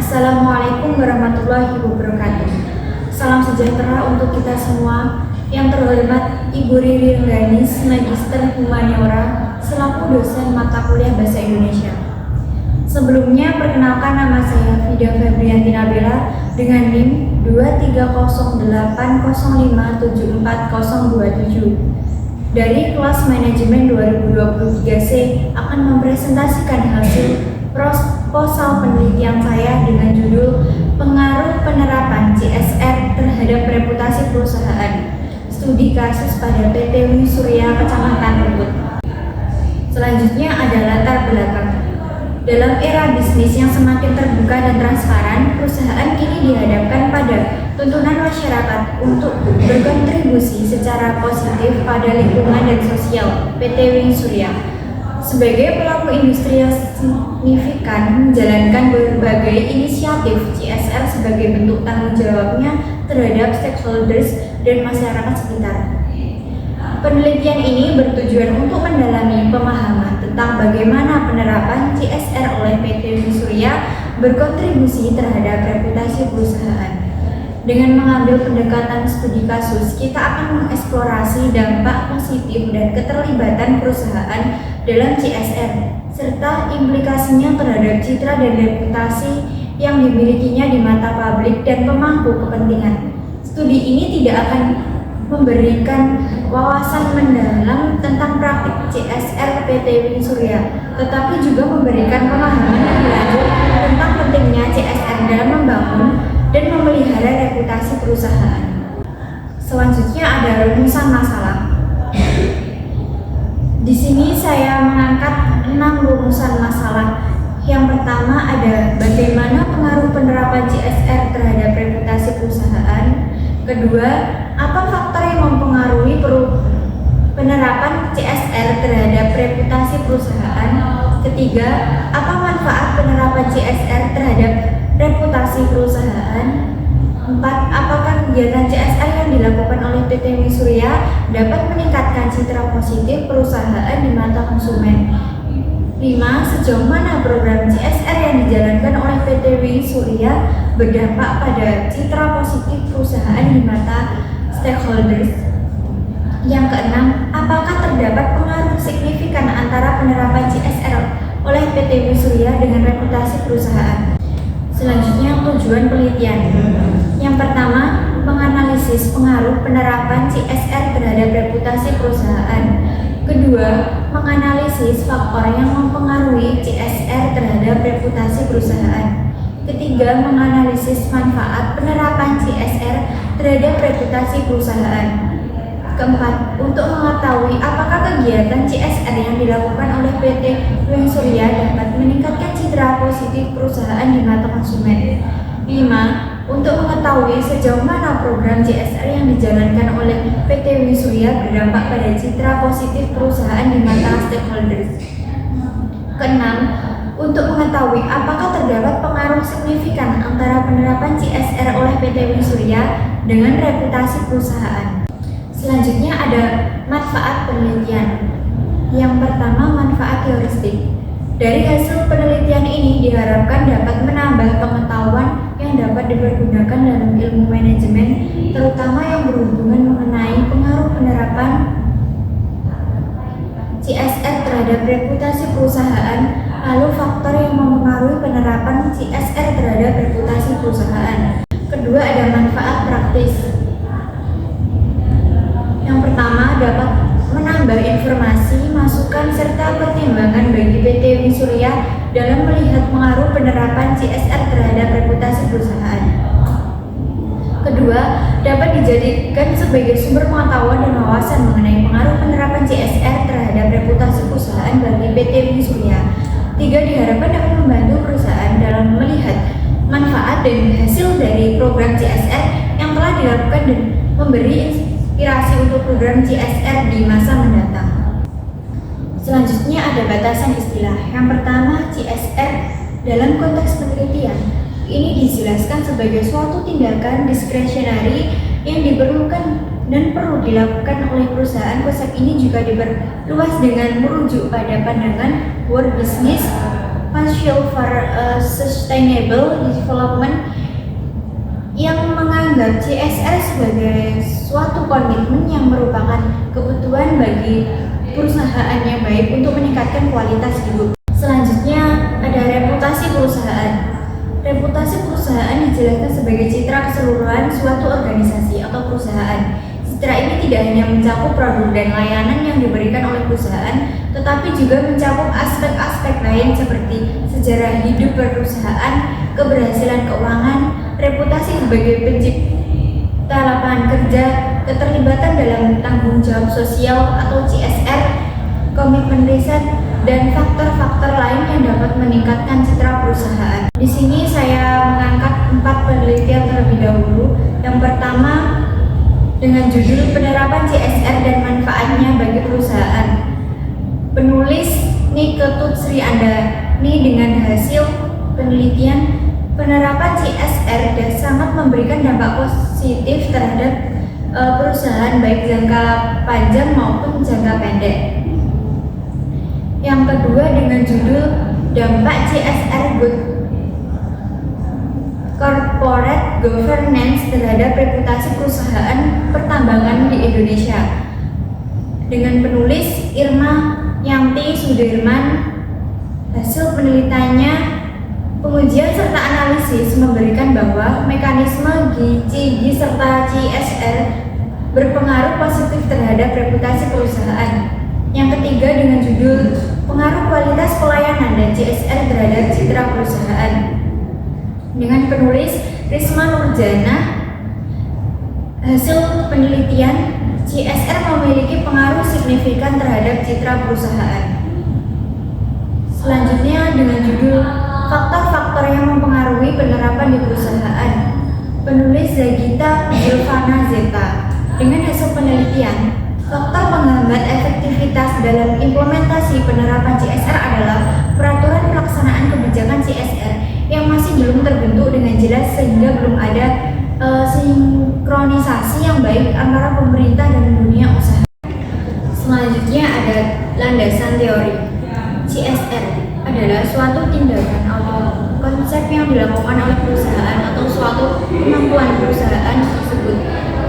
Assalamualaikum warahmatullahi wabarakatuh. Salam sejahtera untuk kita semua. Yang terhormat Ibu Riri Rengganis, Magister Humaniora, selaku dosen mata kuliah Bahasa Indonesia. Sebelumnya, perkenalkan nama saya Fida Febrianti Nabila dengan NIM 23080574027 dari kelas manajemen 2023C akan mempresentasikan hasil proposal penelitian saya dengan judul Pengaruh Penerapan CSR Terhadap Reputasi Perusahaan, Studi Kasus pada PT Uni Surya Kecamatan Ubud. Selanjutnya ada latar belakang. Dalam era bisnis yang semakin terbuka dan transparan, perusahaan kini dihadapkan pada tuntunan masyarakat untuk berkontribusi secara positif pada lingkungan dan sosial PT Uni Surya. Sebagai pelaku industri yang signifikan menjalankan berbagai inisiatif CSR sebagai bentuk tanggung jawabnya terhadap stakeholders dan masyarakat sekitar. Penelitian ini bertujuan untuk mendalami pemahaman tentang bagaimana penerapan CSR oleh PT Uni Surya berkontribusi terhadap reputasi perusahaan. Dengan mengambil pendekatan studi kasus, kita akan mengeksplorasi dampak positif dan keterlibatan perusahaan dalam CSR, serta implikasinya terhadap citra dan reputasi yang dimilikinya di mata publik dan pemangku kepentingan. Studi ini tidak akan memberikan wawasan mendalam tentang praktik CSR PT Uni Surya, tetapi juga memberikan pemahaman lebih lanjut tentang pentingnya CSR dalam membangun dan memelihara reputasi perusahaan. Selanjutnya ada rumusan masalah. Di sini saya mengangkat 6 rumusan masalah. Yang pertama ada bagaimana pengaruh penerapan CSR terhadap reputasi perusahaan. Kedua, apa faktor yang mempengaruhi penerapan CSR terhadap reputasi perusahaan. Ketiga, apa manfaat penerapan CSR terhadap reputasi perusahaan. 4. Apakah kegiatan CSR yang dilakukan oleh PT Uni Surya dapat meningkatkan citra positif perusahaan di mata konsumen. 5. Sejauh mana program CSR yang dijalankan oleh PT Uni Surya berdampak pada citra positif perusahaan di mata stakeholders. Yang keenam, apakah terdapat pengaruh signifikan antara penerapan CSR oleh PT Uni Surya dengan reputasi perusahaan. Selanjutnya, tujuan penelitian. Yang pertama, menganalisis pengaruh penerapan CSR terhadap reputasi perusahaan. Kedua, menganalisis faktor yang mempengaruhi CSR terhadap reputasi perusahaan. Ketiga, menganalisis manfaat penerapan CSR terhadap reputasi perusahaan. Keempat, untuk mengetahui apakah kegiatan CSR yang dilakukan oleh PT Uni Surya dapat meningkatkan citra positif perusahaan di mata konsumen. 5. Untuk mengetahui sejauh mana program CSR yang dijalankan oleh PT Uni Surya berdampak pada citra positif perusahaan di mata stakeholders. Keenam, untuk mengetahui apakah terdapat pengaruh signifikan antara penerapan CSR oleh PT Uni Surya dengan reputasi perusahaan. Selanjutnya ada manfaat penelitian. Yang pertama, manfaat heuristik. Dari hasil penelitian ini diharapkan dapat menambah pengetahuan yang dapat dipergunakan dalam ilmu manajemen, terutama yang berhubungan mengenai pengaruh penerapan CSR terhadap reputasi perusahaan, lalu faktor yang mempengaruhi penerapan CSR terhadap reputasi perusahaan. Kedua, ada manfaat praktis. Yang pertama, dapat menambah informasi, masukan, serta pertimbangan bagi PT Uni Surya dalam melihat pengaruh penerapan CSR terhadap reputasi perusahaan. Kedua, dapat dijadikan sebagai sumber pengetahuan dan wawasan mengenai pengaruh penerapan CSR terhadap reputasi perusahaan bagi PT Uni Surya. Tiga, diharapkan dapat membantu perusahaan dalam melihat manfaat dan hasil dari program CSR yang telah dilakukan dan memberi inspirasi untuk program CSR di masa mendatang. Selanjutnya ada batasan istilah. Yang pertama, CSR dalam konteks penelitian. Ini dijelaskan sebagai suatu tindakan diskresionari yang diperlukan dan perlu dilakukan oleh perusahaan. Konsep ini juga diperluas dengan merujuk pada pandangan world business Council for Sustainable Development yang menganggap CSR sebagai suatu komitmen yang merupakan kebutuhan bagi perusahaan yang baik untuk meningkatkan kualitas hidup. Selanjutnya ada reputasi perusahaan. Reputasi perusahaan dijelaskan sebagai citra keseluruhan suatu organisasi atau perusahaan. Citra ini tidak hanya mencakup produk dan layanan yang diberikan oleh perusahaan, tetapi juga mencakup aspek-aspek lain seperti sejarah hidup perusahaan, keberhasilan keuangan, reputasi sebagai pencipta lapangan kerja, keterlibatan dalam tanggung jawab sosial atau CSR, komitmen riset, dan faktor-faktor lain yang dapat meningkatkan citra perusahaan. Di sini saya mengangkat 4 penelitian terlebih dahulu. Yang pertama dengan judul penerapan CSR dan manfaatnya bagi perusahaan. Penulis Niketut Sri Andani dengan hasil penelitian penerapan CSR dan sangat memberikan dampak positif terhadap perusahaan baik jangka panjang maupun jangka pendek. Yang kedua dengan judul dampak CSR Good Corporate Governance terhadap reputasi perusahaan pertambangan di Indonesia dengan penulis Irma Yanti Sudirman. Hasil penelitiannya, pengujian serta analisis memberikan bahwa mekanisme GCG serta CSR berpengaruh positif terhadap reputasi perusahaan. Yang ketiga dengan judul pengaruh kualitas pelayanan dan CSR terhadap citra perusahaan dengan penulis Risma Nurjana. Hasil penelitian, CSR memiliki pengaruh signifikan terhadap citra perusahaan. Selanjutnya dengan judul faktor-faktor yang mempengaruhi penerapan di perusahaan, penulis Zagita Zilvana Zeta. Dengan hasil penelitian, faktor penghambat efektivitas dalam implementasi penerapan CSR adalah peraturan pelaksanaan kebijakan CSR yang masih belum terbentuk dengan jelas sehingga belum ada sinkronisasi yang baik antara pemerintah dan dunia usaha. Selanjutnya ada landasan teori. CSR adalah suatu tindakan atau konsep yang dilakukan oleh perusahaan atau suatu kemampuan perusahaan tersebut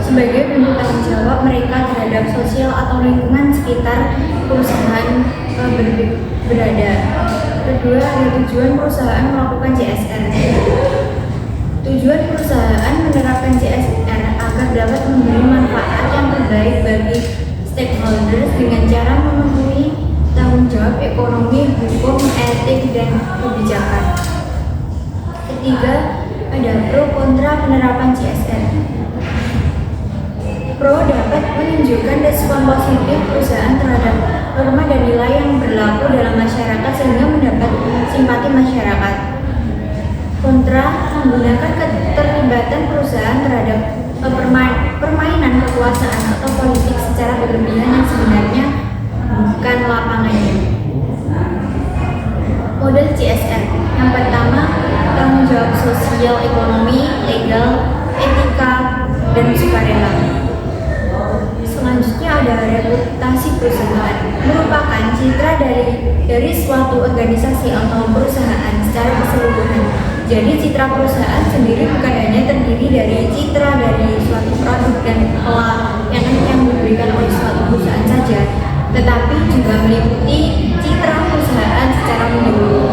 sebagai bentuk tanggung jawab mereka terhadap sosial atau lingkungan sekitar perusahaan berada. Kedua, ada tujuan perusahaan melakukan CSR. Tujuan perusahaan menerapkan CSR agar dapat memberi manfaat yang terbaik bagi stakeholders dengan cara memenuhi tanggung jawab ekonomi, hukum, etik, dan kebijakan. Ketiga, ada pro kontra penerapan CSR. Pro dapat menunjukkan respon positif perusahaan terhadap norma dan nilai yang berlaku dalam masyarakat sehingga mendapat simpati masyarakat. Kontra menggunakan keterlibatan perusahaan terhadap permainan kekuasaan atau politik secara berlebihan yang sebenarnya bukan lapangannya. Model CSR yang pertama, tanggung jawab sosial, ekonomi, legal, etika, dan sukarela. Selanjutnya ada reputasi perusahaan, merupakan citra dari suatu organisasi atau perusahaan secara keseluruhan. Jadi citra perusahaan sendiri bukan hanya terdiri dari citra dari suatu produk dan pelayanan yang diberikan oleh suatu perusahaan saja, tetapi juga meliputi citra perusahaan secara menyeluruh.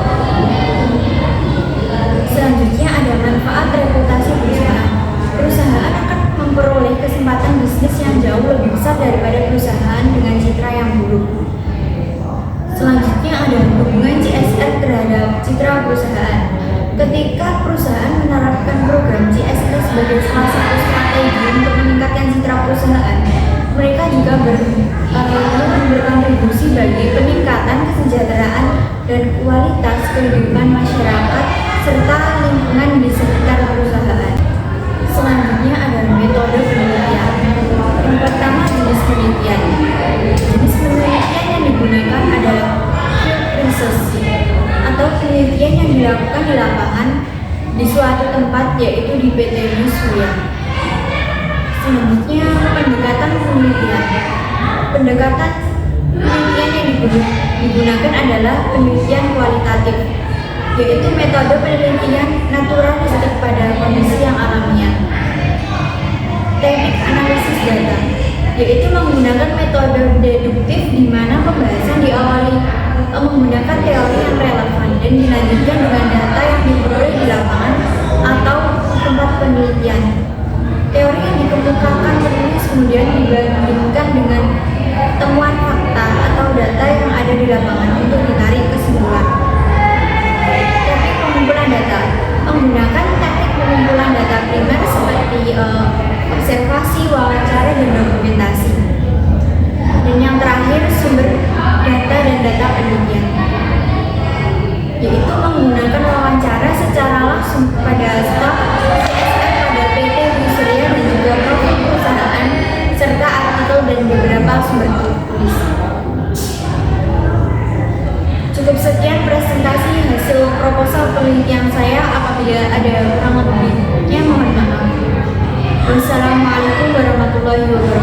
Selanjutnya ada manfaat reputasi perusahaan. Perusahaan akan memperoleh kesempatan bisnis yang jauh lebih besar daripada perusahaan dengan citra yang buruk. Selanjutnya ada hubungan CSR terhadap citra perusahaan. Ketika perusahaan menerapkan program CSR sebagai salah satu strategi untuk meningkatkan citra perusahaan, mereka juga berkontribusi bagi peningkatan kesejahteraan dan kualitas kehidupan masyarakat serta lingkungan di sekitar perusahaan. Selanjutnya ada metode penelitian. Yang pertama, jenis penelitian. Jenis penelitian yang digunakan adalah field research atau penelitian yang dilakukan di lapangan di suatu tempat, yaitu di PT Nuswia. Selanjutnya, pendekatan penelitian. Pendekatan penelitian yang digunakan adalah penelitian kualitatif. yaitu metode penelitian naturalistik pada kondisi yang alamiah. Teknik analisis data, yaitu menggunakan metode deduktif di mana pembahasan diawali menggunakan teori yang relevan dan dilanjutkan dengan data yang diperoleh di lapangan atau tempat penelitian. Teori yang dikemukakan penulis kemudian dibandingkan dengan temuan fakta atau data yang ada di lapangan untuk ditarik kesimpulan. Teknik pengumpulan data menggunakan teknik pengumpulan data primer seperti observasi, wawancara, dan dokumentasi. Dan yang terakhir, sumber data dan data penelitian, yaitu menggunakan wawancara secara langsung pada staf CSR pada PT Wisria dan juga profil perusahaan serta artikel dan beberapa sumber tulis. Cukup sekian presentasi hasil proposal penelitian saya. Apabila ada kurang lebihnya mohon maaf. Wassalamualaikum warahmatullahi wabarakatuh.